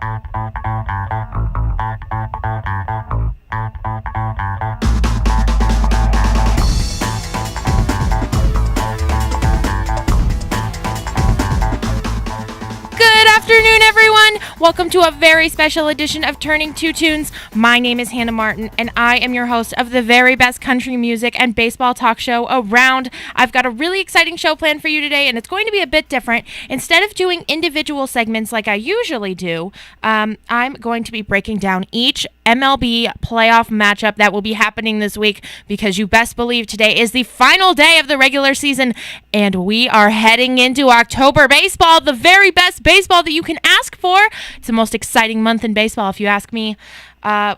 Good afternoon, everyone. Welcome to a very special edition of Turning Two Tunes. My name is Hannah Martin, and I am your host of the very best country music and baseball talk show around. I've got a really exciting show planned for you today, and it's going to be a bit different. Instead of doing individual segments like I usually do, I'm going to be breaking down each MLB playoff matchup that will be happening this week, because you best believe today is the final day of the regular season, and we are heading into October baseball, the very best baseball that you can ask for. It's the most exciting month in baseball, if you ask me,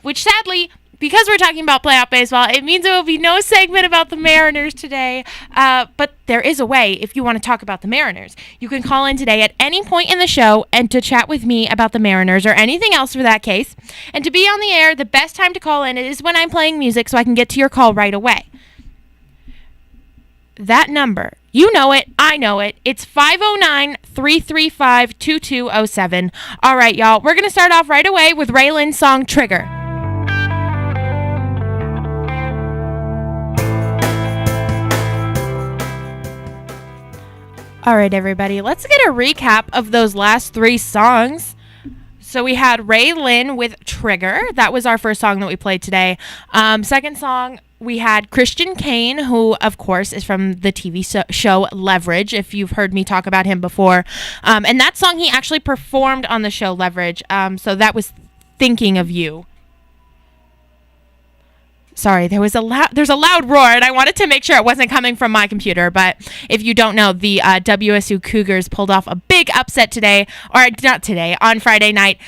which sadly, because we're talking about playoff baseball, it means there will be no segment about the Mariners today, but there is a way if you want to talk about the Mariners. You can call in today at any point in the show and to chat with me about the Mariners or anything else for that case. And to be on the air, the best time to call in is when I'm playing music, so I can get to your call right away. That number, you know it, I know it. It's 509-335-2207. All right, y'all, we're going to start off right away with Raylan's song Trigger. All right, everybody, let's get a recap of those last three songs. So we had Raylan with Trigger. That was our first song that we played today. Second song, we had Christian Kane, who, of course, is from the TV show Leverage, if you've heard me talk about him before. And that song, he actually performed on the show Leverage. So that was Thinking of You. Sorry, there's a loud roar, and I wanted to make sure it wasn't coming from my computer. But if you don't know, the WSU Cougars pulled off a big upset today, or not today, on Friday night.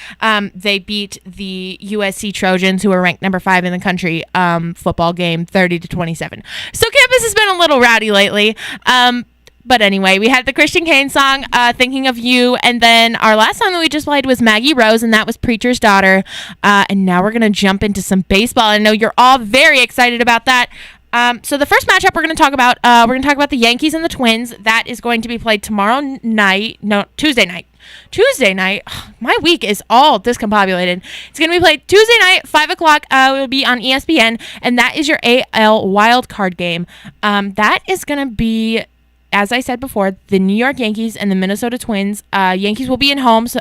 They beat the USC Trojans, who are ranked number 5 in the country, football game 30-27. So campus has been a little rowdy lately. But anyway, we had the Christian Kane song, Thinking of You, and then our last song that we just played was Maggie Rose, and that was Preacher's Daughter. And now we're going to jump into some baseball. I know you're all very excited about that. So the first matchup we're going to talk about, the Yankees and the Twins. That is going to be played Tuesday night. Tuesday night. My week is all discombobulated. It's going to be played Tuesday night, 5 o'clock. It will be on ESPN, and that is your AL wildcard game. That is going to be, as I said before, the New York Yankees and the Minnesota Twins. Yankees will be at home, so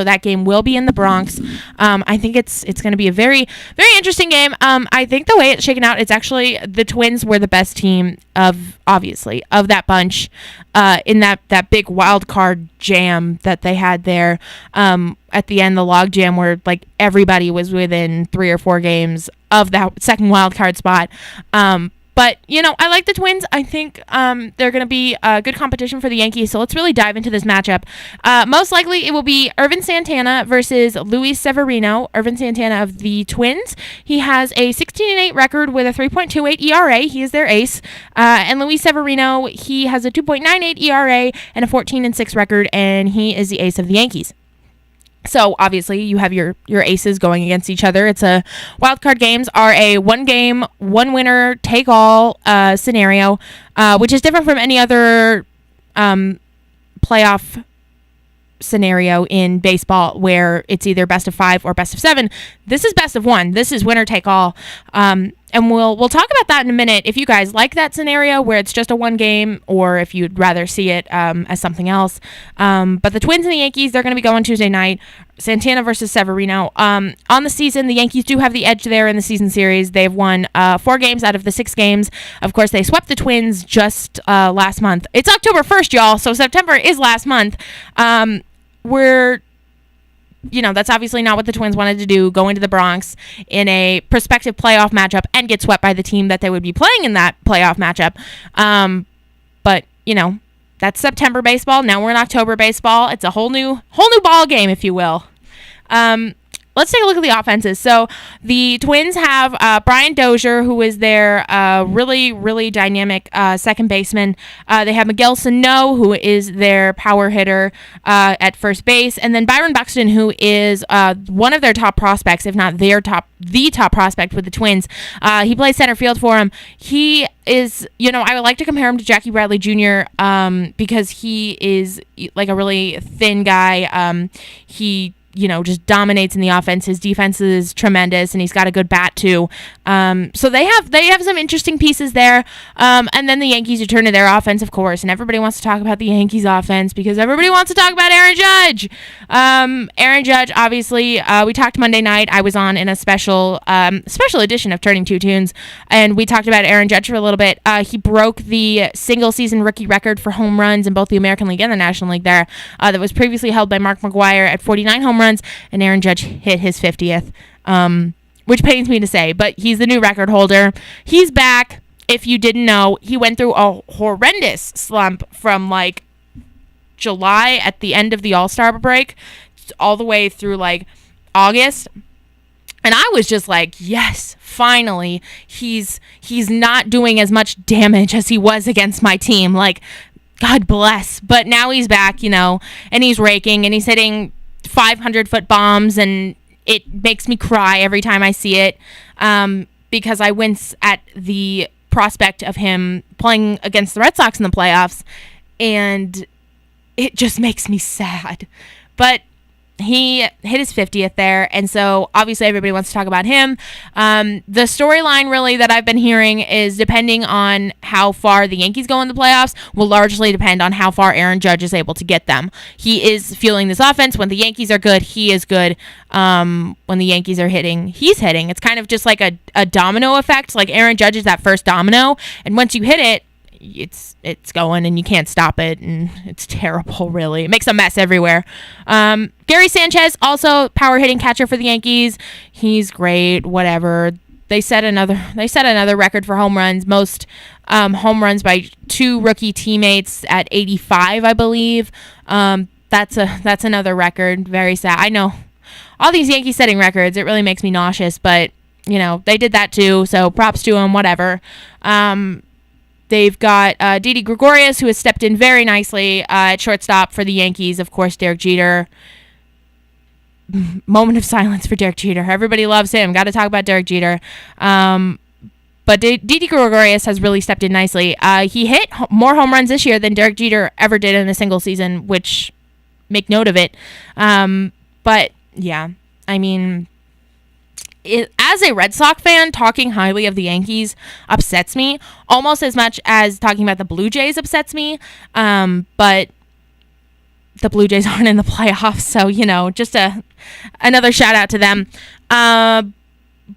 that game will be in the Bronx. I think it's going to be a very, very interesting game. I think the way it's shaken out, it's actually the Twins were the best team of that bunch in that big wild card jam that they had there at the end, the log jam where like everybody was within 3 or 4 games of that second wild card spot. But, I like the Twins. I think they're going to be a good competition for the Yankees. So let's really dive into this matchup. Most likely it will be Ervin Santana versus Luis Severino. Ervin Santana of the Twins. He has a 16-8 record with a 3.28 ERA. He is their ace. And Luis Severino, he has a 2.98 ERA and a 14-6 record, and he is the ace of the Yankees. So obviously you have your aces going against each other. It's a wildcard games are a one game, one winner take all scenario, which is different from any other playoff scenario in baseball where it's either best of 5 or best of 7. This is best of 1. This is winner take all. And we'll talk about that in a minute. If you guys like that scenario where it's just a one game, or if you'd rather see it as something else. But the Twins and the Yankees, they're going to be going Tuesday night. Santana versus Severino. On the season, the Yankees do have the edge there in the season series. They've won 4 games out of the 6 games. Of course, they swept the Twins just last month. It's October 1st, y'all, so September is last month. That's obviously not what the Twins wanted to do, go into the Bronx in a prospective playoff matchup and get swept by the team that they would be playing in that playoff matchup. But that's September baseball. Now we're in October baseball. It's a whole new ball game, if you will. Let's take a look at the offenses. So the Twins have Brian Dozier, who is their really, really dynamic second baseman. They have Miguel Sano, who is their power hitter at first base. And then Byron Buxton, who is one of their top prospects, if not the top prospect with the Twins. He plays center field for him. He is, I would like to compare him to Jackie Bradley Jr. Because he is like a really thin guy. He just dominates in the offense. His defense is tremendous, and he's got a good bat too. So they have some interesting pieces there. And then the Yankees return to their offense, of course, and everybody wants to talk about the Yankees offense because everybody wants to talk about Aaron Judge. Aaron Judge, obviously, we talked Monday night. I was on in a special edition of Turning Two Tunes, and we talked about Aaron Judge for a little bit. He broke the single season rookie record for home runs in both the American League and the National League there. That was previously held by Mark McGwire at 49 home runs, and Aaron Judge hit his 50th, which pains me to say, but he's the new record holder. He's back. If you didn't know, he went through a horrendous slump from like July at the end of the All-Star break all the way through like August. And I was just like, yes, finally, he's not doing as much damage as he was against my team. Like, God bless. But now he's back, and he's raking, and he's hitting 500-foot bombs, and it makes me cry every time I see it, because I wince at the prospect of him playing against the Red Sox in the playoffs, and it just makes me sad. But he hit his 50th there, and so obviously everybody wants to talk about him. The storyline really that I've been hearing is, depending on how far the Yankees go in the playoffs, will largely depend on how far Aaron Judge is able to get them. He is fueling this offense. When the Yankees are good, he is good. When the Yankees are hitting, he's hitting. It's kind of just like a domino effect. Like Aaron Judge is that first domino, and once you hit it, it's going and you can't stop it, and it's terrible, really. It makes a mess everywhere. Gary Sanchez, also power hitting catcher for the Yankees. He's great, whatever. They set another record for home runs, most home runs by two rookie teammates at 85, I believe. That's another record. Very sad. I know all these Yankees setting records, it really makes me nauseous, but they did that too, so props to them, whatever. They've got Didi Gregorius, who has stepped in very nicely at shortstop for the Yankees. Of course, Derek Jeter. Moment of silence for Derek Jeter. Everybody loves him. Got to talk about Derek Jeter. But Didi Gregorius has really stepped in nicely. He hit more home runs this year than Derek Jeter ever did in a single season, which, make note of it. But, yeah, I mean, as a Red Sox fan, talking highly of the Yankees upsets me almost as much as talking about the Blue Jays upsets me. But the Blue Jays aren't in the playoffs, so, just another shout out to them.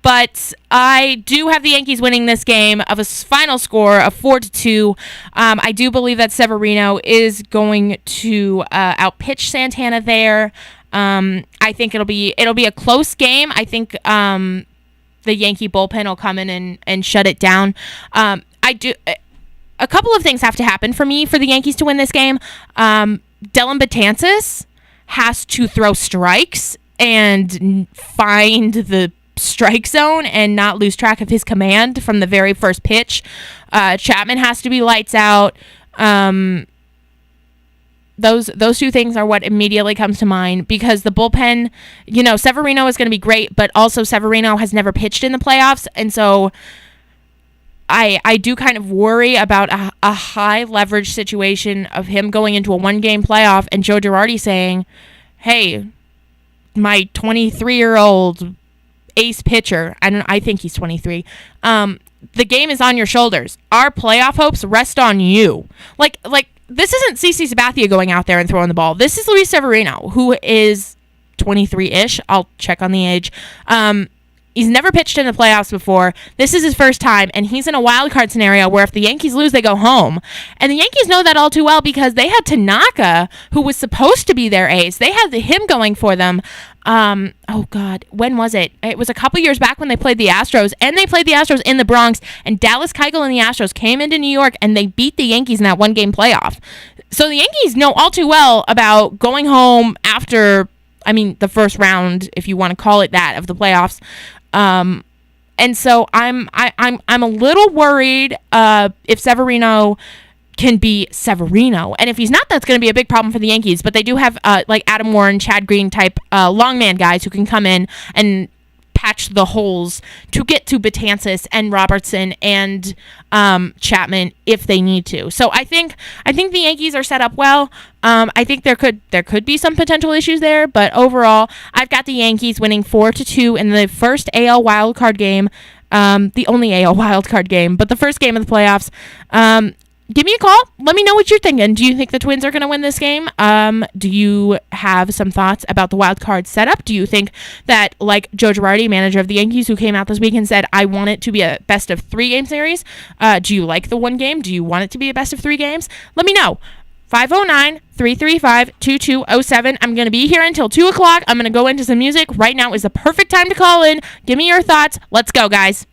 But I do have the Yankees winning this game of a final score of 4-2. I do believe that Severino is going to outpitch Santana there. I think it'll be a close game. I think the Yankee bullpen will come in and shut it down. A couple of things have to happen for the Yankees to win this game. Dellin Betances has to throw strikes and find the strike zone and not lose track of his command from the very first pitch. Chapman has to be lights out. Those two things are what immediately comes to mind, because the bullpen, Severino is going to be great, but also Severino has never pitched in the playoffs, and so I do kind of worry about a high leverage situation of him going into a one-game playoff and Joe Girardi saying, hey, my 23-year-old ace pitcher, I think he's 23, the game is on your shoulders. Our playoff hopes rest on you. Like this isn't CC Sabathia going out there and throwing the ball. This is Luis Severino, who is 23-ish. I'll check on the age. He's never pitched in the playoffs before. This is his first time, and he's in a wild card scenario where if the Yankees lose, they go home. And the Yankees know that all too well because they had Tanaka, who was supposed to be their ace. They had him going for them. Oh, God. When was it? It was a couple years back when they played the Astros, and they played the Astros in the Bronx, and Dallas Keuchel and the Astros came into New York, and they beat the Yankees in that one-game playoff. So the Yankees know all too well about going home after, the first round, if you want to call it that, of the playoffs. And so I'm a little worried if Severino can be Severino, and if he's not, that's going to be a big problem for the Yankees. But they do have like Adam Warren, Chad Green type long man guys who can come in and patch the holes to get to Betances and Robertson and Chapman if they need to. So I think the Yankees are set up well. I think there could be some potential issues there, but overall, I've got the Yankees winning 4-2 in the first AL wildcard game, the only AL wildcard game, but the first game of the playoffs. Give me a call. Let me know what you're thinking. Do you think the Twins are going to win this game? Do you have some thoughts about the wild card setup? Do you think that, like Joe Girardi, manager of the Yankees, who came out this week and said, I want it to be a best of 3 game series? Do you like the one game? Do you want it to be a best of 3 games? Let me know. 509-335-2207. I'm going to be here until 2 o'clock. I'm going to go into some music. Right now is the perfect time to call in. Give me your thoughts. Let's go, guys.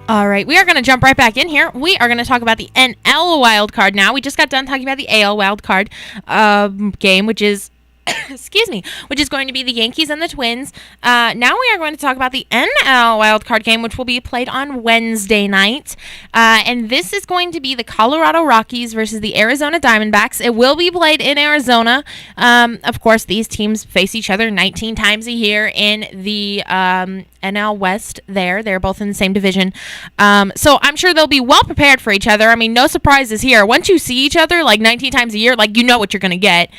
All right, we are going to jump right back in here. We are going to talk about the NL wild card now. We just got done talking about the AL wild card game, which is which is going to be the Yankees and the Twins. Now we are going to talk about the NL wildcard game, which will be played on Wednesday night. And this is going to be the Colorado Rockies versus the Arizona Diamondbacks. It will be played in Arizona. Of course, these teams face each other 19 times a year in the NL West there. They're both in the same division. So I'm sure they'll be well prepared for each other. I mean, no surprises here. Once you see each other like 19 times a year, like you know what you're going to get.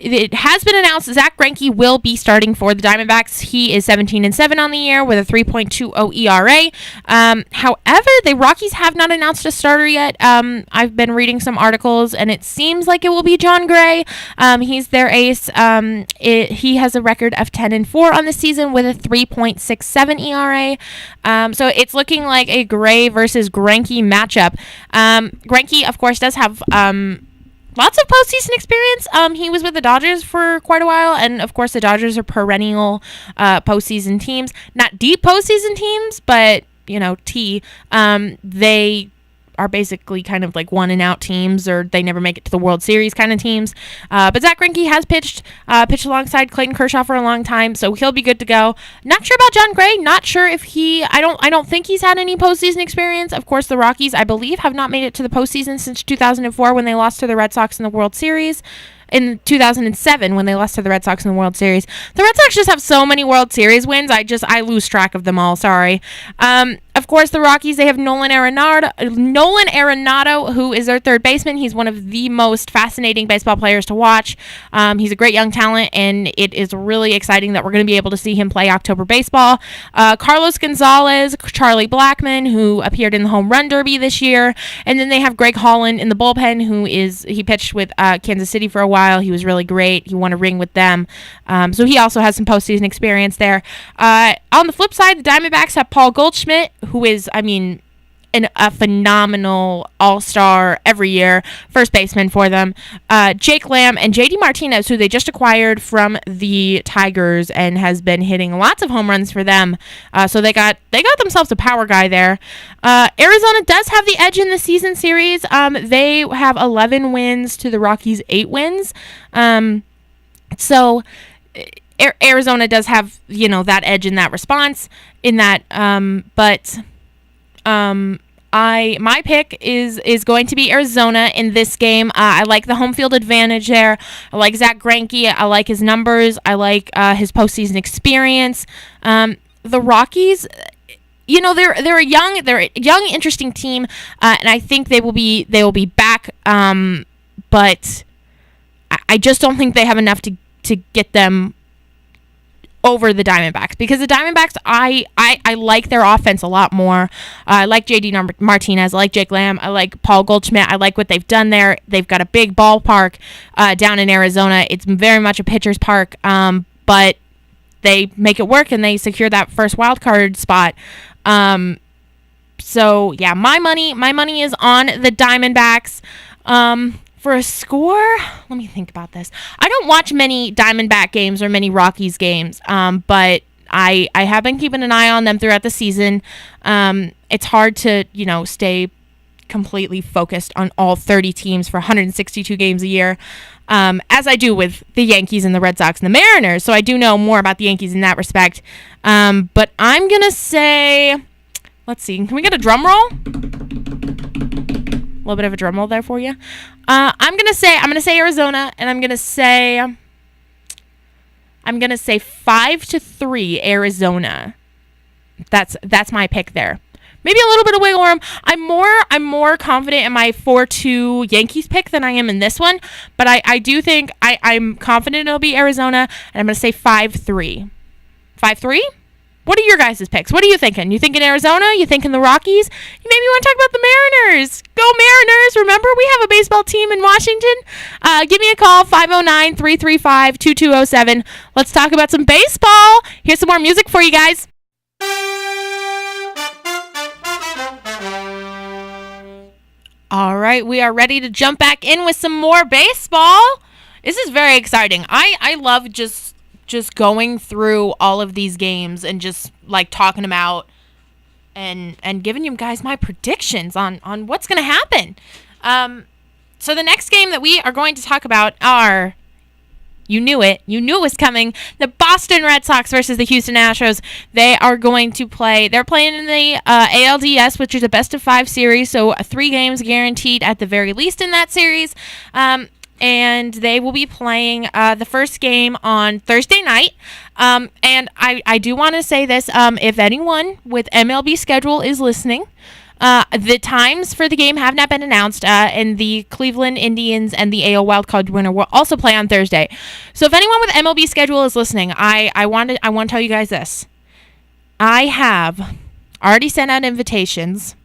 It has been announced Zach Greinke will be starting for the Diamondbacks. He is 17-7 on the year with a 3.20 ERA. However, the Rockies have not announced a starter yet. I've been reading some articles, and it seems like it will be Jon Gray. He's their ace. He has a record of 10-4 on the season with a 3.67 ERA. So it's looking like a Gray versus Greinke matchup. Greinke, of course, does have lots of postseason experience. He was with the Dodgers for quite a while, and of course the Dodgers are perennial postseason teams. Not deep postseason teams, but they are basically kind of like one and out teams, or they never make it to the World Series kind of teams. But Zach Greinke has pitched alongside Clayton Kershaw for a long time, so he'll be good to go. Not sure about Jon Gray. Not sure if I don't think he's had any postseason experience. Of course, the Rockies, I believe, have not made it to the postseason since 2004 when they lost to the Red Sox in the World Series. In 2007 when they lost to the Red Sox in the World Series. The Red Sox just have so many World Series wins. I lose track of them all. Sorry. Of course, the Rockies, they have Nolan Arenado, who is their third baseman. He's one of the most fascinating baseball players to watch. He's a great young talent, and it is really exciting that we're going to be able to see him play October baseball. Carlos Gonzalez, Charlie Blackmon, who appeared in the Home Run Derby this year. And then they have Greg Holland in the bullpen, he pitched with Kansas City for a while. He was really great. He won a ring with them. So he also has some postseason experience there. On the flip side, the Diamondbacks have Paul Goldschmidt, who is, a phenomenal all-star every year first baseman for them. Jake Lamb and JD Martinez, who they just acquired from the Tigers and has been hitting lots of home runs for them. So they got themselves a power guy there. Arizona does have the edge in the season series. They have 11 wins to the Rockies' 8 wins. So Arizona does have, that edge in that response in that, my pick is going to be Arizona in this game. I like the home field advantage there. I like Zach Greinke. I like his numbers. I like his postseason experience. The Rockies, they're a young, interesting team, and I think they will be back. But I just don't think they have enough to get them over the Diamondbacks, because the Diamondbacks, I like their offense a lot more. I like JD Martinez. I like Jake Lamb. I like Paul Goldschmidt. I like what they've done there. They've got a big ballpark down in Arizona. It's very much a pitcher's park, but they make it work and they secure that first wild card spot. So yeah, my money is on the Diamondbacks. For a score, let me think about this. I don't watch many Diamondback games or many Rockies games, but I have been keeping an eye on them throughout the season. It's hard to, stay completely focused on all 30 teams for 162 games a year, as I do with the Yankees and the Red Sox and the Mariners. So I do know more about the Yankees in that respect. But I'm going to say Let's see. Can we get a drum roll? A little bit of a drum roll there for you. I'm gonna say Arizona, and I'm gonna say 5-3 Arizona. That's my pick there. Maybe a little bit of wiggle room. I'm more confident in my 4-2 Yankees pick than I am in this one, but I do think I'm confident it'll be Arizona, and I'm gonna say 5-3. 5-3? What are your guys' picks? What are you thinking? You thinking Arizona? You thinking the Rockies? You maybe want to talk about the Mariners. Go Mariners. Remember, we have a baseball team in Washington. Give me a call, 509-335-2207. Let's talk about some baseball. Here's some more music for you guys. All right, we are ready to jump back in with some more baseball. This is very exciting. I love just going through all of these games and just like talking about and giving you guys my predictions on what's going to happen. So the next game that we are going to talk about are, you knew it was coming, the Boston Red Sox versus the Houston Astros. They're playing in the ALDS, which is a best of 5 series, so 3 games guaranteed at the very least in that series. And they will be playing the first game on Thursday night. And I do want to say this, if anyone with MLB schedule is listening, the times for the game have not been announced, and the Cleveland Indians and the AL wildcard winner will also play on Thursday. So if anyone with MLB schedule is listening, I want to tell you guys this. I have already sent out invitations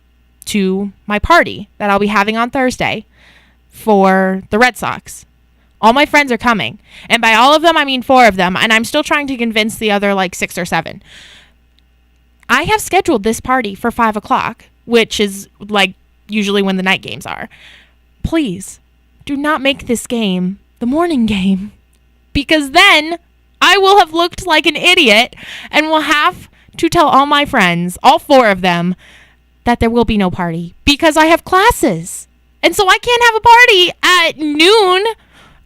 to my party that I'll be having on Thursday for the Red Sox. All my friends are coming. And by all of them, I mean 4 of them. And I'm still trying to convince the other 6 or 7. I have scheduled this party for 5 o'clock, which is usually when the night games are. Please do not make this game the morning game, because then I will have looked like an idiot and will have to tell all my friends, all 4 of them, that there will be no party because I have classes. And so I can't have a party at noon.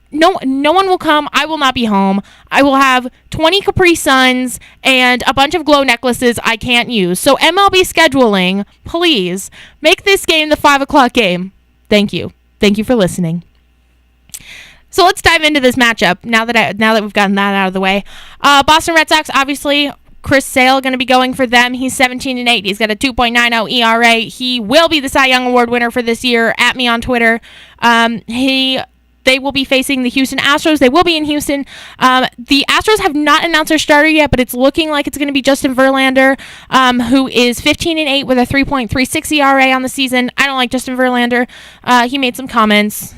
No one will come. I will not be home. I will have 20 Capri Suns and a bunch of glow necklaces I can't use. So MLB scheduling, please make this game the 5 o'clock game. Thank you. Thank you for listening. So let's dive into this matchup now that we've gotten that out of the way. Boston Red Sox, obviously, Chris Sale going to be going for them. He's 17-8. He's got a 2.90 ERA. He will be the Cy Young Award winner for this year. At me on Twitter. They will be facing the Houston Astros. They will be in Houston. The Astros have not announced their starter yet, but it's looking like it's going to be Justin Verlander, who is 15-8 with a 3.36 ERA on the season. I don't like Justin Verlander. He made some comments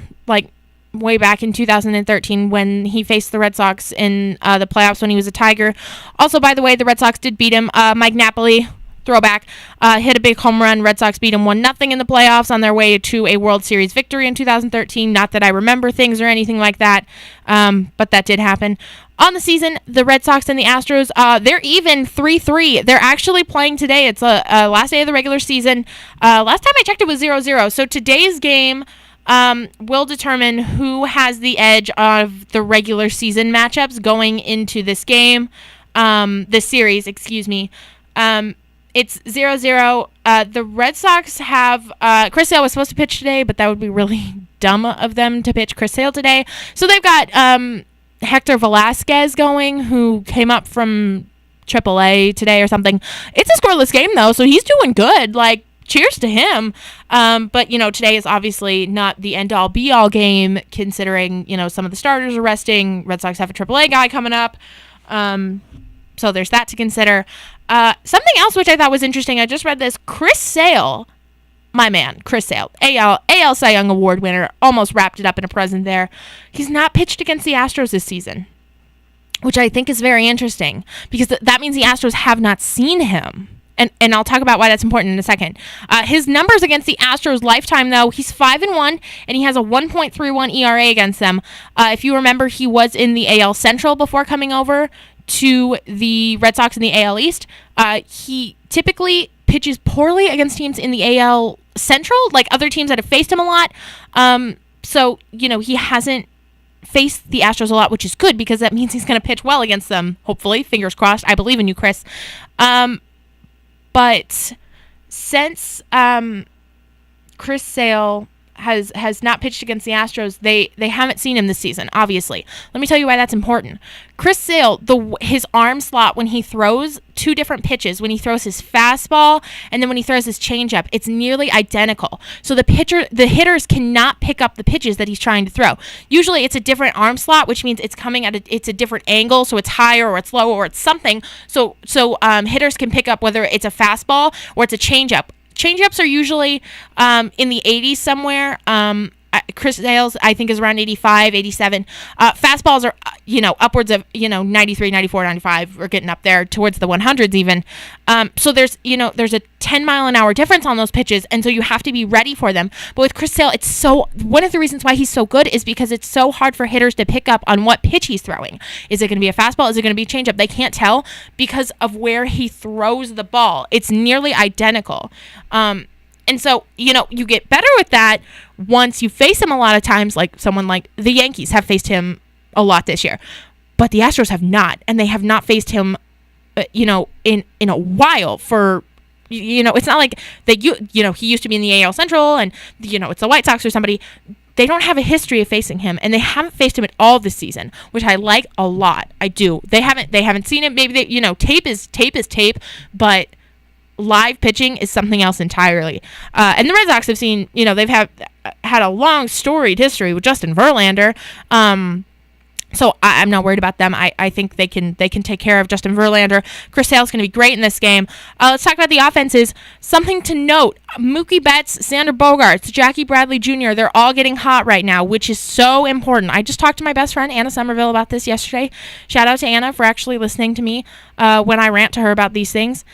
way back in 2013 when he faced the Red Sox in the playoffs when he was a Tiger. Also, by the way, the Red Sox did beat him. Mike Napoli, throwback, hit a big home run. Red Sox beat him 1-0 in the playoffs on their way to a World Series victory in 2013. Not that I remember things or anything like that, but that did happen. On the season, the Red Sox and the Astros, they're even 3-3. They're actually playing today. It's a last day of the regular season. Last time I checked, it was 0-0. So today's game will determine who has the edge of the regular season matchups going into this game, this series, excuse me. It's 0-0. The Red Sox have, Chris Sale was supposed to pitch today, but that would be really dumb of them to pitch Chris Sale today. So they've got Hector Velasquez going, who came up from AAA today or something. It's a scoreless game, though, so he's doing good. Cheers to him. But, today is obviously not the end-all, be-all game, considering, some of the starters are resting. Red Sox have a AAA guy coming up. So there's that to consider. Something else which I thought was interesting, I just read this. Chris Sale, my man, Chris Sale, AL Cy Young Award winner, almost wrapped it up in a present there. He's not pitched against the Astros this season, which I think is very interesting, because that means the Astros have not seen him. And I'll talk about why that's important in a second. His numbers against the Astros lifetime, though, he's 5-1, and he has a 1.31 ERA against them. If you remember, he was in the AL Central before coming over to the Red Sox in the AL East. He typically pitches poorly against teams in the AL Central, other teams that have faced him a lot. So, he hasn't faced the Astros a lot, which is good, because that means he's going to pitch well against them, hopefully. Fingers crossed. I believe in you, Chris. But since Chris Sale has not pitched against the Astros, they haven't seen him this season, obviously. Let me tell you why that's important. Chris Sale, his arm slot when he throws two different pitches, when he throws his fastball and then when he throws his changeup, it's nearly identical. So the hitters cannot pick up the pitches that he's trying to throw. Usually it's a different arm slot, which means it's coming at it's a different angle, so it's higher or it's lower or it's something. So hitters can pick up whether it's a fastball or it's a changeup. Changeups are usually in the 80s somewhere. Chris Sale's, I think, is around 85, 87. Fastballs are, upwards of, 93, 94, 95. We're getting up there towards the 100s even. So there's a 10-mile-an-hour difference on those pitches, and so you have to be ready for them. But with Chris Sale, one of the reasons why he's so good is because it's so hard for hitters to pick up on what pitch he's throwing. Is it going to be a fastball? Is it going to be a changeup? They can't tell because of where he throws the ball. It's nearly identical. And so, you get better with that once you face him a lot of times, like someone like the Yankees have faced him a lot this year. But the Astros have not, and they have not faced him, in a while for, it's not like that, he used to be in the AL Central and, it's the White Sox or somebody. They don't have a history of facing him, and they haven't faced him at all this season, which I like a lot. I do. They haven't seen it. Maybe tape is tape, but live pitching is something else entirely. And the Red Sox have seen, they've had a long storied history with Justin Verlander. So I'm not worried about them. I think they can take care of Justin Verlander. Chris Sale's going to be great in this game. Let's talk about the offenses. Something to note, Mookie Betts, Xander Bogaerts, Jackie Bradley Jr., they're all getting hot right now, which is so important. I just talked to my best friend, Anna Somerville, about this yesterday. Shout out to Anna for actually listening to me when I rant to her about these things.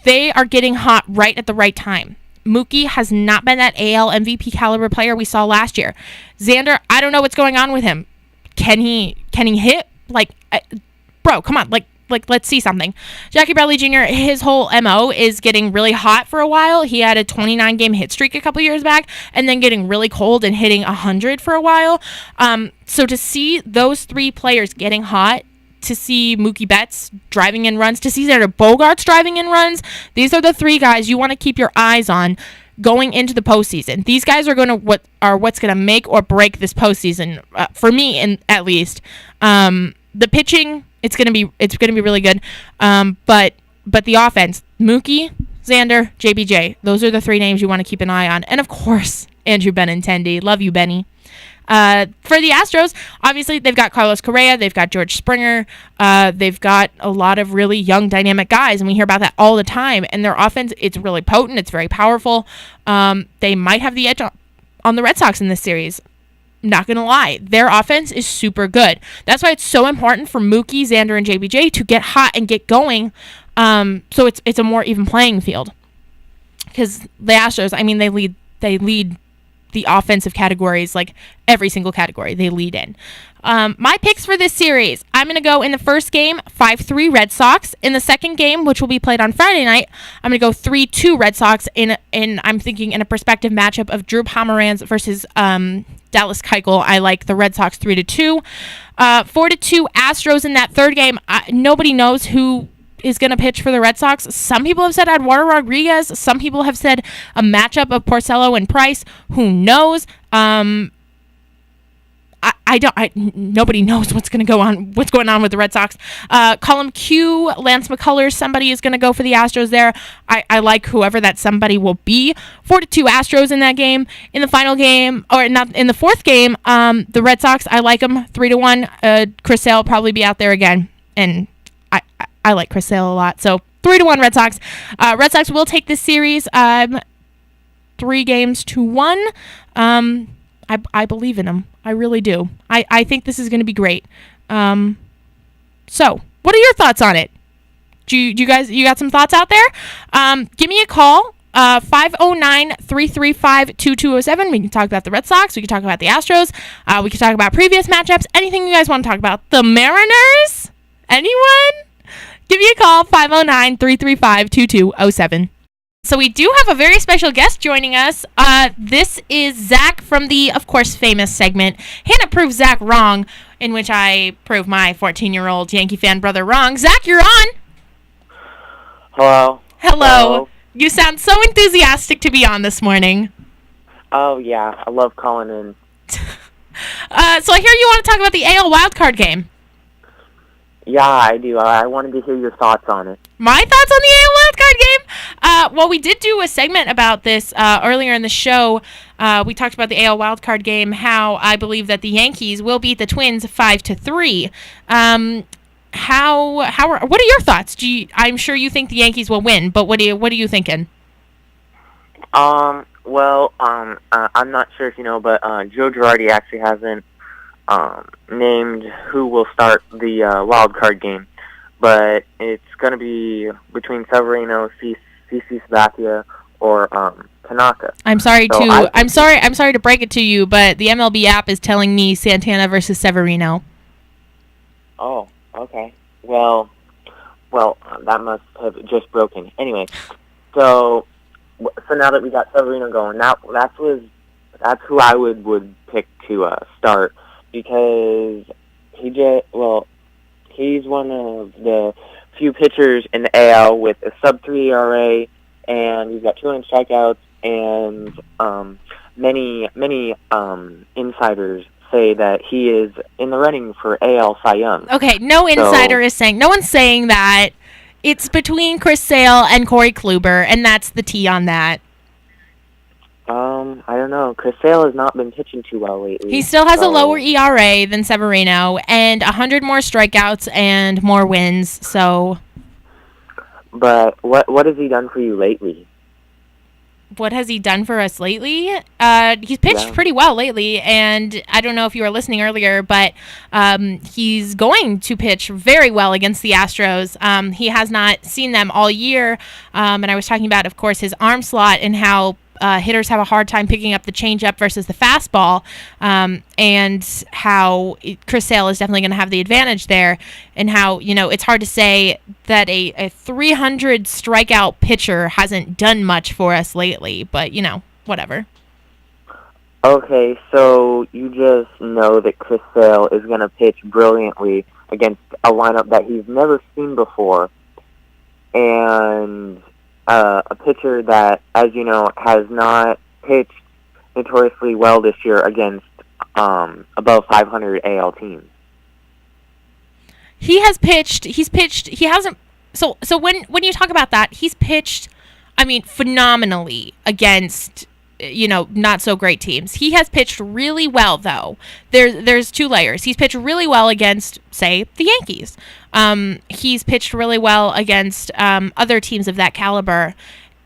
They are getting hot right at the right time. Mookie has not been that AL MVP caliber player we saw last year. Xander, I don't know what's going on with him. Can he hit? Bro, come on. Let's see something. Jackie Bradley Jr., his whole MO is getting really hot for a while. He had a 29-game hit streak a couple years back and then getting really cold and hitting 100 for a while. So to see those three players getting hot, to see Mookie Betts driving in runs, to see Xander Bogaerts driving in runs, these are the three guys you want to keep your eyes on going into the postseason. These guys are what's going to make or break this postseason for me, at least. The pitching, it's going to be really good. But the offense, Mookie, Xander, JBJ, those are the three names you want to keep an eye on, and of course Andrew Benintendi. Love you, Benny. For the Astros, obviously, they've got Carlos Correa, they've got George Springer, they've got a lot of really young, dynamic guys, and we hear about that all the time, and their offense, it's really potent, it's very powerful. They might have the edge on the Red Sox in this series. Not going to lie, their offense is super good. That's why it's so important for Mookie, Xander, and JBJ to get hot and get going, so it's a more even playing field. Because the Astros, they lead the offensive categories, like every single category they lead in. My picks for this series, I'm going to go in the first game 5-3 Red Sox. In the second game, which will be played on Friday night, I'm going to go 3-2 Red Sox in I'm thinking in a prospective matchup of Drew Pomeranz versus Dallas Keuchel. I like the Red Sox 3-2. 4-2 Astros in that third game. Nobody knows who is going to pitch for the Red Sox. Some people have said Eduardo Rodriguez. Some people have said a matchup of Porcello and Price. Who knows? Nobody knows what's going on with the Red Sox. Column Q, Lance McCullers, somebody is going to go for the Astros there. I like whoever that somebody will be. 4-2 Astros in that game. In the final game, or not in the fourth game, the Red Sox, I like them 3-1. Chris Sale will probably be out there again, and I like Chris Sale a lot. So 3-1 Red Sox. Red Sox will take this series 3-1. I believe in them. I really do. I think this is going to be great. So what are your thoughts on it? You got some thoughts out there? Give me a call. 509-335-2207. We can talk about the Red Sox. We can talk about the Astros. We can talk about previous matchups. Anything you guys want to talk about. The Mariners? Anyone? Give me a call, 509-335-2207. So we do have a very special guest joining us. This is Zach from the, of course, famous segment, Hannah Proves Zach Wrong, in which I prove my 14-year-old Yankee fan brother wrong. Zach, you're on. Hello. Hello. You sound so enthusiastic to be on this morning. Oh, yeah. I love calling in. So I hear you want to talk about the AL wildcard game. Yeah, I do. I wanted to hear your thoughts on it. My thoughts on the AL wildcard game? Well, we did do a segment about this earlier in the show. We talked about the AL wildcard game, how I believe that the Yankees will beat the Twins 5-3. What are your thoughts? I'm sure you think the Yankees will win, but what are you thinking? I'm not sure if you know, but Joe Girardi actually hasn't named who will start the wild card game, but it's going to be between Severino, CC Sabathia, or Tanaka. I'm sorry to break it to you, but the MLB app is telling me Santana versus Severino. Oh, okay. Well, that must have just broken. Anyway, so now that we got Severino going, that's who I would pick to start, because he's one of the few pitchers in the AL with a sub-3 ERA, and he's got 200 strikeouts, and many insiders say that he is in the running for AL Cy Young. Okay, no one's saying that. It's between Chris Sale and Corey Kluber, and that's the T on that. I don't know. Chris Sale has not been pitching too well lately. He still has a lower ERA than Severino, and 100 more strikeouts and more wins, so... But what has he done for you lately? What has he done for us lately? He's pitched pretty well lately, and I don't know if you were listening earlier, but he's going to pitch very well against the Astros. He has not seen them all year, and I was talking about, of course, his arm slot and how hitters have a hard time picking up the changeup versus the fastball, and how Chris Sale is definitely going to have the advantage there, and how, it's hard to say that a 300 strikeout pitcher hasn't done much for us lately, but, whatever. Okay, so you just know that Chris Sale is going to pitch brilliantly against a lineup that he's never seen before, and a pitcher that, as you know, has not pitched notoriously well this year against above 500 AL teams. He hasn't. So when you talk about that, he's pitched, phenomenally against, not so great teams. He has pitched really well, though. There's two layers. He's pitched really well against, say, the Yankees. He's pitched really well against other teams of that caliber,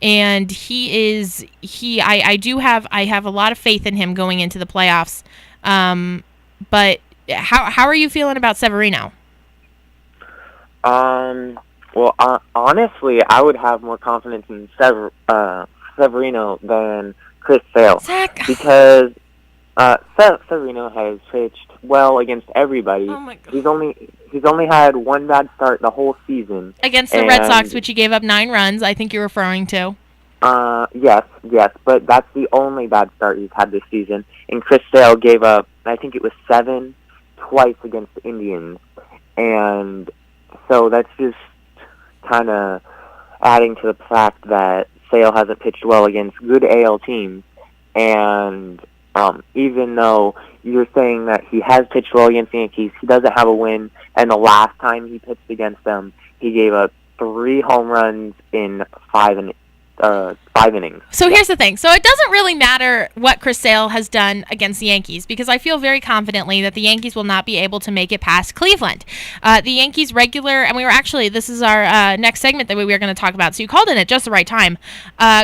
and I have a lot of faith in him going into the playoffs. But how are you feeling about Severino? Honestly, I would have more confidence in Severino than Chris Sale, because Severino has pitched well against everybody. Oh my God. He's only had one bad start the whole season against the Red Sox, which he gave up 9 runs. I think you're referring to. Yes, but that's the only bad start he's had this season. And Chris Sale gave up, I think it was 7 twice against the Indians, and so that's just kind of adding to the fact that Sale hasn't pitched well against good AL teams, and even though you're saying that he has pitched well against the Yankees, he doesn't have a win, and the last time he pitched against them, he gave up 3 home runs in 5 innings. So here's the thing. So it doesn't really matter what Chris Sale has done against the Yankees, because I feel very confidently that the Yankees will not be able to make it past Cleveland. The Yankees this is our next segment that we were going to talk about, so you called in at just the right time.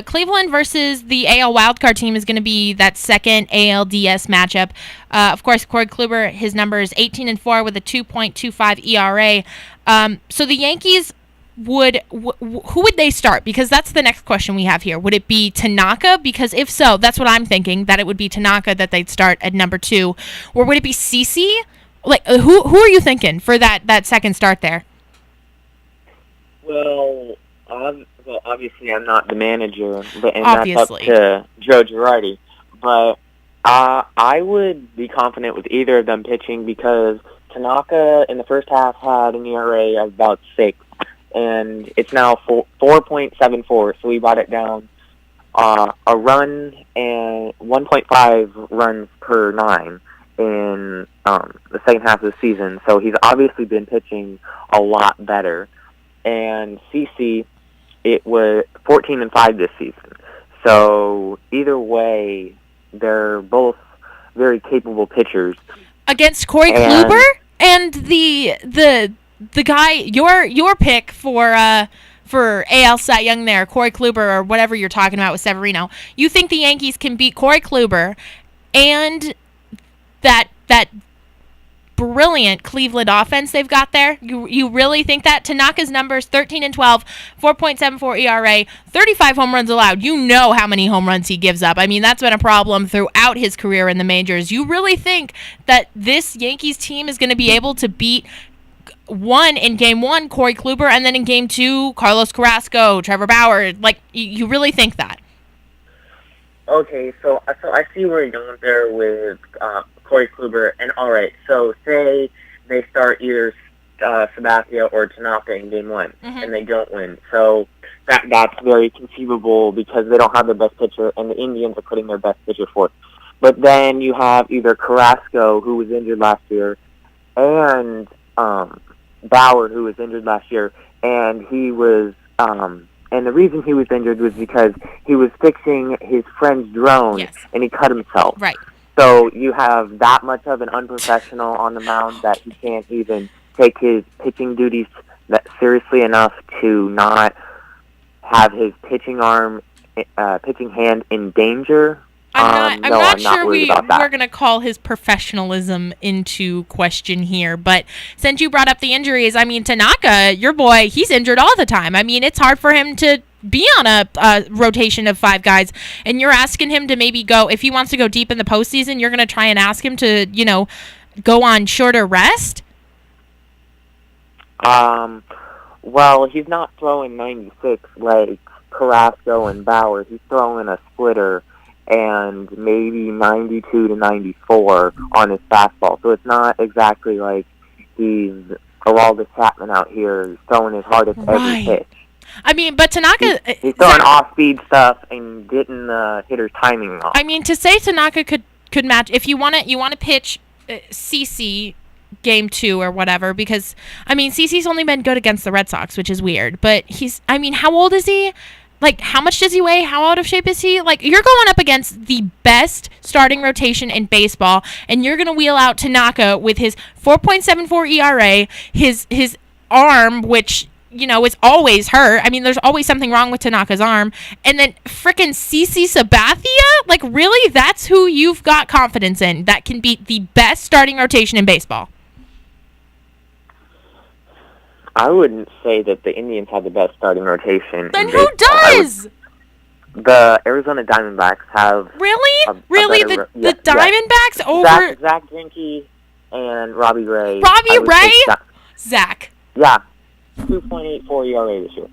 Cleveland versus the AL wildcard team is going to be that second ALDS matchup. Of course, Corey Kluber, his number is 18-4 with a 2.25 ERA. So the Yankees who would they start? Because that's the next question we have here. Would it be Tanaka? Because if so, that's what I'm thinking, that it would be Tanaka that they'd start at number 2. Or would it be CC? Like, who are you thinking for that second start there? Well, obviously I'm not the manager, and that's up to Joe Girardi. But I would be confident with either of them pitching, because Tanaka in the first half had an ERA of about 6. and it's now 4.74. So we brought it down a run and 1.5 runs per 9 in the second half of the season. So he's obviously been pitching a lot better. And CC, it was 14-5 this season. So either way, they're both very capable pitchers. Against Corey Kluber and the guy, your pick for AL Cy Young there, Corey Kluber or whatever you're talking about with Severino. You think the Yankees can beat Corey Kluber and that brilliant Cleveland offense they've got there? You really think that? Tanaka's numbers 13-12, 4.74 ERA, 35 home runs allowed. You know how many home runs he gives up. I mean, that's been a problem throughout his career in the majors. You really think that this Yankees team is going to be able to beat in game 1 Corey Kluber, and then in game 2 Carlos Carrasco, Trevor Bauer? Like, you really think that? Okay, so I see where you're going there with Corey Kluber, and all right, so say they start either Sabathia or Tanaka in game 1, and they don't win. So that's very conceivable because they don't have their best pitcher, and the Indians are putting their best pitcher forth. But then you have either Carrasco, who was injured last year, and Bauer, who was injured last year, and he was and the reason he was injured was because he was fixing his friend's drone, and he cut himself. Right. So you have that much of an unprofessional on the mound that he can't even take his pitching duties that seriously enough to not have his pitching hand in danger. I'm not sure we're going to call his professionalism into question here, but since you brought up the injuries, I mean, Tanaka, your boy, he's injured all the time. I mean, it's hard for him to be on a rotation of 5 guys, and you're asking him to maybe go, if he wants to go deep in the postseason, you're going to try and ask him to, go on shorter rest? Well, he's not throwing 96 like Carrasco and Bauer. He's throwing a splitter and maybe 92 to 94 on his fastball. So it's not exactly like he's Aroldis Chapman out here throwing his hardest every pitch. I mean, but Tanaka... He's throwing off-speed stuff and getting the hitter's timing off. I mean, to say Tanaka could match... If you want to pitch CC game 2 or whatever, because, I mean, CC's only been good against the Red Sox, which is weird. But how old is he? Like, how much does he weigh? How out of shape is he? Like, you're going up against the best starting rotation in baseball, and you're going to wheel out Tanaka with his 4.74 ERA, his arm, which, is always hurt. I mean, there's always something wrong with Tanaka's arm. And then frickin' CC Sabathia? Like, really? That's who you've got confidence in that can beat the best starting rotation in baseball? I wouldn't say that the Indians have the best starting rotation. Then who does? The Arizona Diamondbacks have... Really? The Diamondbacks over... Zach Greinke and Robbie Ray. Robbie Ray? Zach. Yeah. 2.84 ERA this year.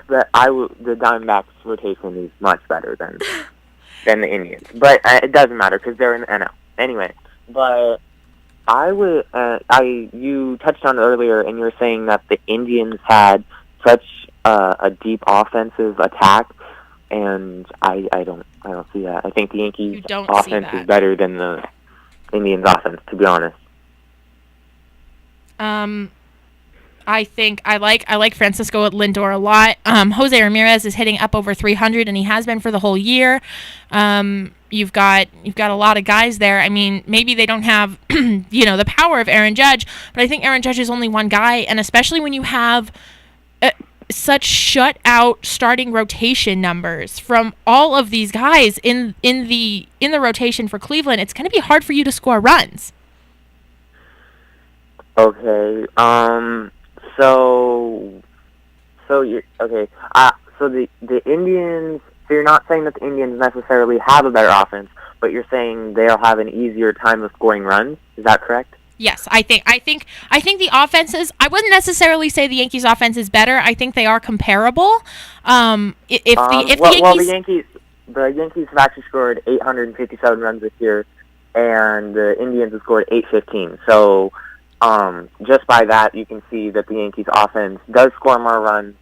The Diamondbacks rotation is much better than the Indians. But it doesn't matter because they're in the NL. Anyway, but... you touched on it earlier, and you were saying that the Indians had such a deep offensive attack, and I don't see that. I think the Yankees' offense is better than the Indians' offense, to be honest. I think I like Francisco Lindor a lot. Jose Ramirez is hitting up over 300, and he has been for the whole year. You've got a lot of guys there. I mean, maybe they don't have the power of Aaron Judge, but I think Aaron Judge is only one guy, and especially when you have such shut-out starting rotation numbers from all of these guys in the rotation for Cleveland, it's going to be hard for you to score runs. Okay. So you're okay. So the Indians. So you're not saying that the Indians necessarily have a better offense, but you're saying they'll have an easier time of scoring runs. Is that correct? Yes, I think the offenses. I wouldn't necessarily say the Yankees' offense is better. I think they are comparable. The Yankees have actually scored 857 runs this year, and the Indians have scored 815. So just by that, you can see that the Yankees offense does score more runs,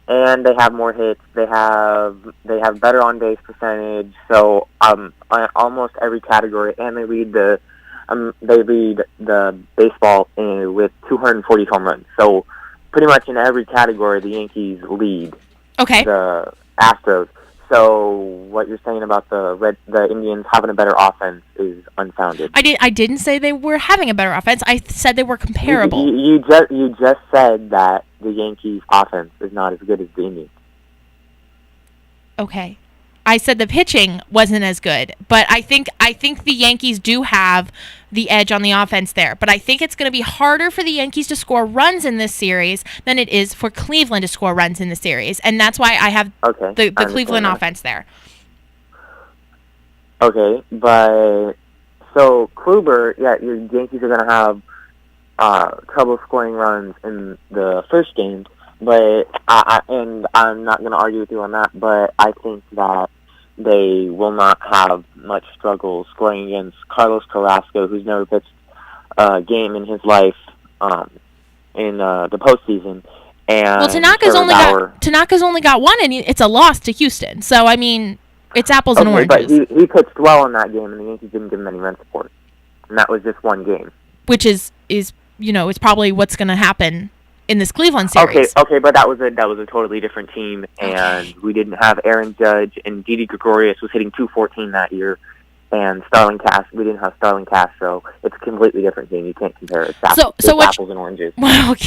and they have more hits. They have better on base percentage. So almost every category, and they lead the baseball with 240 home runs. So pretty much in every category, the Yankees lead the Astros. So what you're saying about the Indians having a better offense is unfounded. I didn't say they were having a better offense. I said they were comparable. You just said that the Yankees' offense is not as good as the Indians. Okay. I said the pitching wasn't as good, but I think the Yankees do have the edge on the offense there. But I think it's going to be harder for the Yankees to score runs in this series than it is for Cleveland to score runs in the series, and that's why I have the Cleveland offense there. Okay, but so Kluber, your Yankees are going to have trouble scoring runs in the first game, but I'm not going to argue with you on that. But I think that they will not have much struggle scoring against Carlos Carrasco, who's never pitched a game in his life in the postseason. And well, Tanaka's only got one, and it's a loss to Houston. So I mean, it's apples and oranges. But he pitched well in that game, and the Yankees didn't give him any run support, and that was just one game. Which is it's probably what's going to happen in this Cleveland series. Okay, but that was a totally different team, and we didn't have Aaron Judge, and Didi Gregorius was hitting .214 that year, and we didn't have Starlin Castro. It's a completely different team. You can't compare it. It's apples and oranges. Well,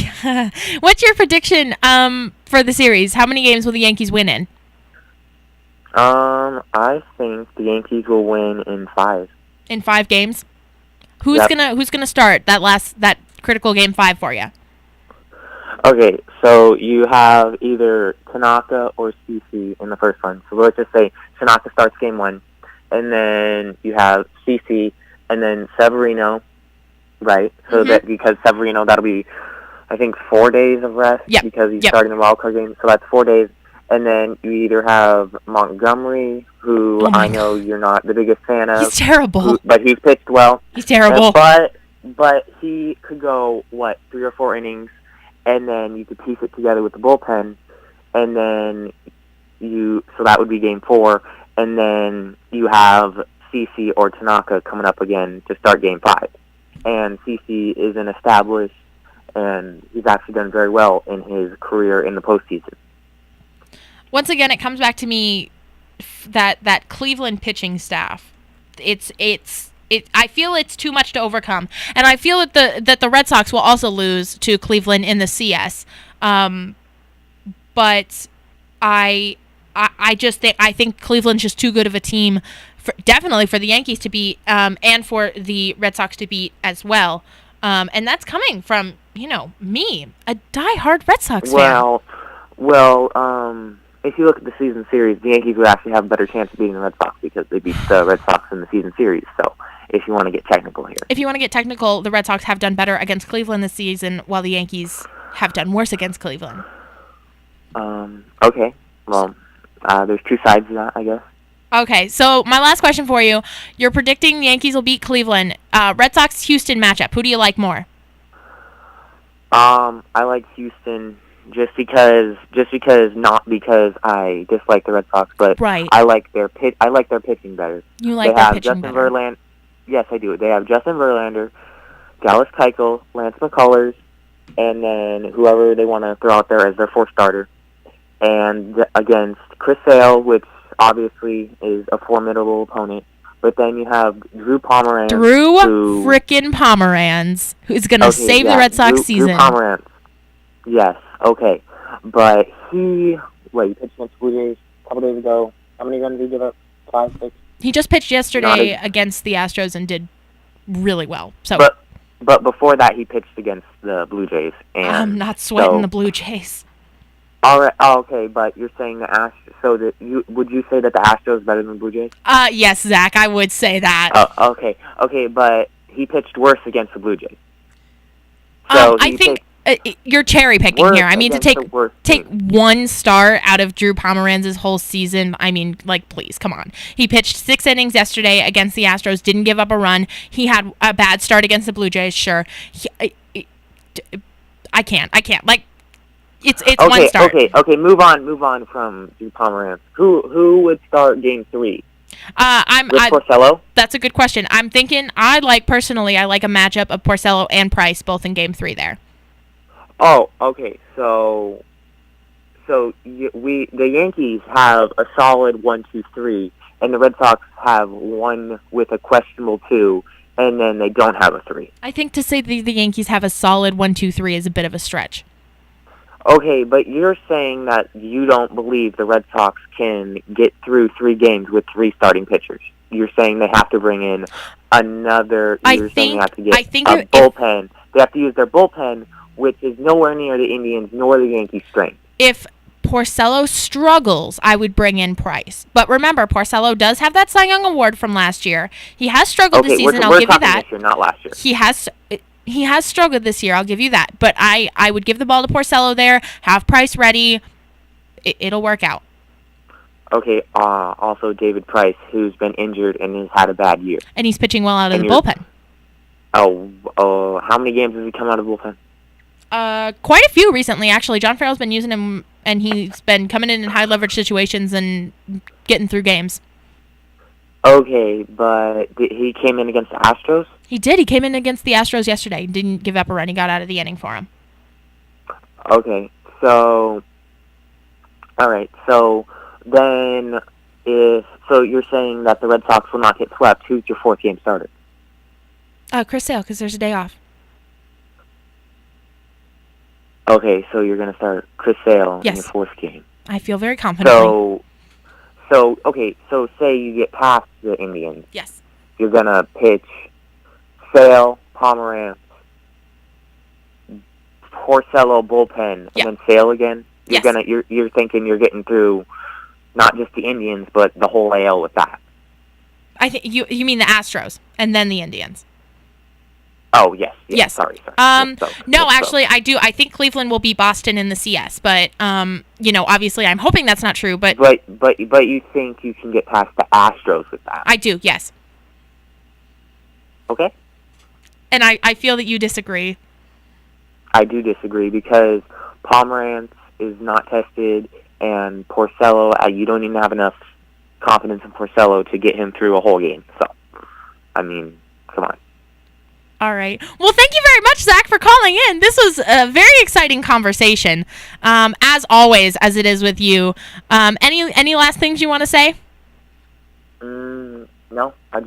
what's your prediction for the series? How many games will the Yankees win in? I think the Yankees will win in 5. In 5 games? Who's gonna start that critical game 5 for you? Okay, so you have either Tanaka or CC in the first one. So let's just say Tanaka starts game 1, and then you have CC, and then Severino, right? So that because Severino, that'll be, I think, 4 days of rest because he's starting the wild card game. So that's 4 days. And then you either have Montgomery, who I know you're not the biggest fan of. He's terrible. But he's pitched well. He's terrible. But he could go, 3 or 4 innings, and then you could piece it together with the bullpen, and then so that would be game 4, and then you have CC or Tanaka coming up again to start game 5. And CC is an established, and he's actually done very well in his career in the postseason. Once again, it comes back to me that Cleveland pitching staff. I feel it's too much to overcome, and I feel that the Red Sox will also lose to Cleveland in the CS. But I think Cleveland's just too good of a team, definitely for the Yankees to beat, and for the Red Sox to beat as well. And that's coming from me, a diehard Red Sox fan. Well, if you look at the season series, the Yankees would actually have a better chance of beating the Red Sox because they beat the Red Sox in the season series. So, if you want to get technical here. If you want to get technical, the Red Sox have done better against Cleveland this season, while the Yankees have done worse against Cleveland. Okay. Well, there's 2 sides to that, I guess. Okay, so my last question for you. You're predicting the Yankees will beat Cleveland. Red Sox-Houston matchup. Who do you like more? I like Houston just because not because I dislike the Red Sox, but I like their pitching better. You like their pitching better. Verlander. Yes, I do. They have Justin Verlander, Dallas Keuchel, Lance McCullers, and then whoever they want to throw out there as their 4th starter. And against Chris Sale, which obviously is a formidable opponent. But then you have Drew Pomeranz. Frickin' Pomeranz, who's going to save the Red Sox season. Drew Pomeranz. Yes, okay. But he pitched against Blue Jays a couple days ago. How many runs did he give up? 5, 6? He just pitched yesterday against the Astros and did really well. So, but before that, he pitched against the Blue Jays. And I'm not sweating the Blue Jays. All right. Oh, okay, but you're saying the Astros. So would you say that the Astros is better than the Blue Jays? Yes, Zach, I would say that. Oh, okay, but he pitched worse against the Blue Jays. So I think You're cherry picking Worst here. I mean, to against the worst take team. one start out of Drew Pomeranz's whole season. I mean, like, please, come on. He pitched 6 innings yesterday against the Astros, didn't give up a run. He had a bad start against the Blue Jays, sure. I can't. Like, it's one start. Okay. Move on from Drew Pomeranz. Who would start Game 3? With Porcello? That's a good question. I'm thinking I like a matchup of Porcello and Price both in Game 3 there. Oh, okay. So the Yankees have a solid 1-2-3, and the Red Sox have one with a questionable 2, and then they don't have a 3. I think to say the Yankees have a solid 1-2-3 is a bit of a stretch. Okay, but you're saying that you don't believe the Red Sox can get through 3 games with 3 starting pitchers. You're saying they have to bring in another. Saying they have to get a bullpen. They have to use their bullpen, which is nowhere near the Indians nor the Yankees' strength. If Porcello struggles, I would bring in Price. But remember, Porcello does have that Cy Young Award from last year. He has struggled this season. I'll give you that. This year, not last year. He has struggled this year. I'll give you that. But I would give the ball to Porcello there. Have Price ready. It'll work out. Okay. Also, David Price, who's been injured and has had a bad year. And he's pitching well out of the bullpen. How many games has he come out of the bullpen? Quite a few recently, actually. John Farrell's been using him, and he's been coming in high leverage situations and getting through games. Okay, but he came in against the Astros? He did. He came in against the Astros yesterday. Didn't give up a run. He got out of the inning for him. Okay, so... Alright, so then So you're saying that the Red Sox will not get swept. Who's your 4th game starter? Chris Sale, because there's a day off. Okay, so you're going to start Chris Sale in your 4th game. I feel very confident. So say you get past the Indians. Yes. You're going to pitch Sale, Pomeranz, Porcello, bullpen, and then Sale again. You're thinking you're getting through not just the Indians, but the whole AL with that. I think you mean the Astros and then the Indians. Oh, yes. Sorry. Actually, I do. I think Cleveland will beat Boston in the CS, but obviously, I'm hoping that's not true. But you think you can get past the Astros with that? I do. Yes. Okay. And I feel that you disagree. I do disagree because Pomeranz is not tested, and Porcello, you don't even have enough confidence in Porcello to get him through a whole game. So, I mean, come on. All right. Well, thank you very much, Zach, for calling in. This was a very exciting conversation, as always, as it is with you. Any last things you want to say? No. I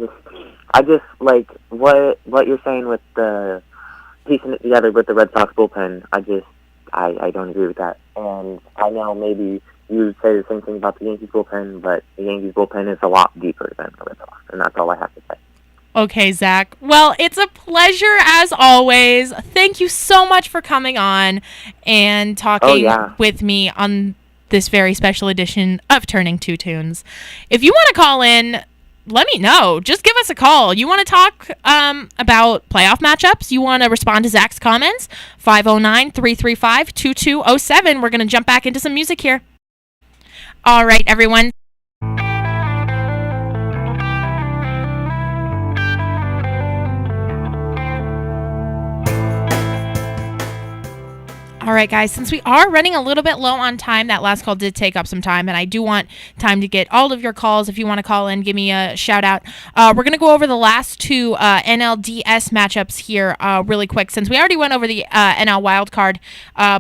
just like what you're saying with the piecing it together with the Red Sox bullpen. I don't agree with that. And I know maybe you would say the same thing about the Yankees bullpen, but the Yankees bullpen is a lot deeper than the Red Sox, and that's all I have to say. Okay, Zach. Well, it's a pleasure as always. Thank you so much for coming on and talking with me on this very special edition of Turning Two Tunes. If you want to call in, let me know. Just give us a call. You want to talk about playoff matchups? You want to respond to Zach's comments? 509-335-2207. We're going to jump back into some music here. All right, everyone. All right, guys, since we are running a little bit low on time, that last call did take up some time, and I do want time to get all of your calls. If you want to call in, give me a shout out. We're going to go over the last 2 NLDS matchups here really quick, since we already went over the NL wildcard,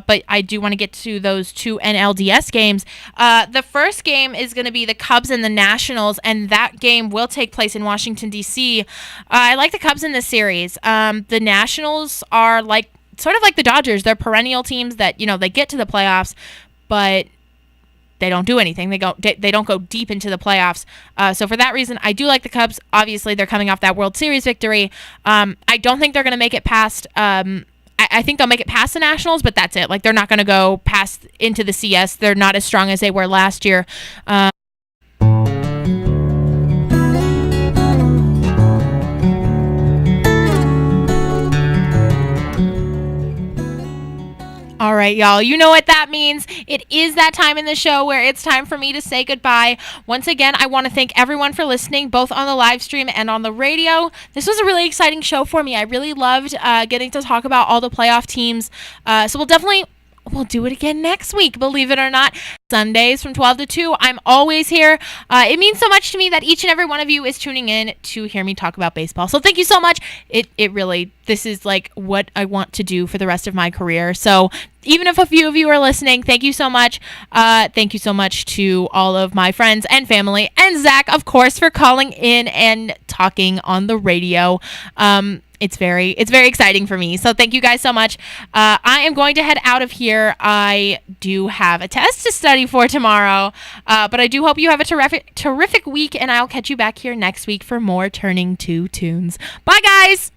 but I do want to get to those 2 NLDS games. The first game is going to be the Cubs and the Nationals, and that game will take place in Washington, D.C. I like the Cubs in this series. The Nationals are sort of like the Dodgers. They're perennial teams that, they get to the playoffs, but they don't do anything. They don't go deep into the playoffs. So for that reason, I do like the Cubs. Obviously, they're coming off that World Series victory. I don't think they're going to make it past... I think they'll make it past the Nationals, but that's it. They're not going to go past into the CS. They're not as strong as they were last year. right, y'all. You know what that means. It is that time in the show where it's time for me to say goodbye. Once again, I want to thank everyone for listening, both on the live stream and on the radio. This was a really exciting show for me. I really loved getting to talk about all the playoff teams. So we'll do it again next week, believe it or not. Sundays from 12 to 2. I'm always here. It means so much to me that each and every one of you is tuning in to hear me talk about baseball. So thank you so much. This is like what I want to do for the rest of my career. So even if a few of you are listening, thank you so much. Thank you so much to all of my friends and family, and Zach, of course, for calling in and talking on the radio. It's very exciting for me. So thank you guys so much. I am going to head out of here. I do have a test to study for tomorrow, but I do hope you have a terrific week, and I'll catch you back here next week for more Turning Two Tunes. Bye, guys.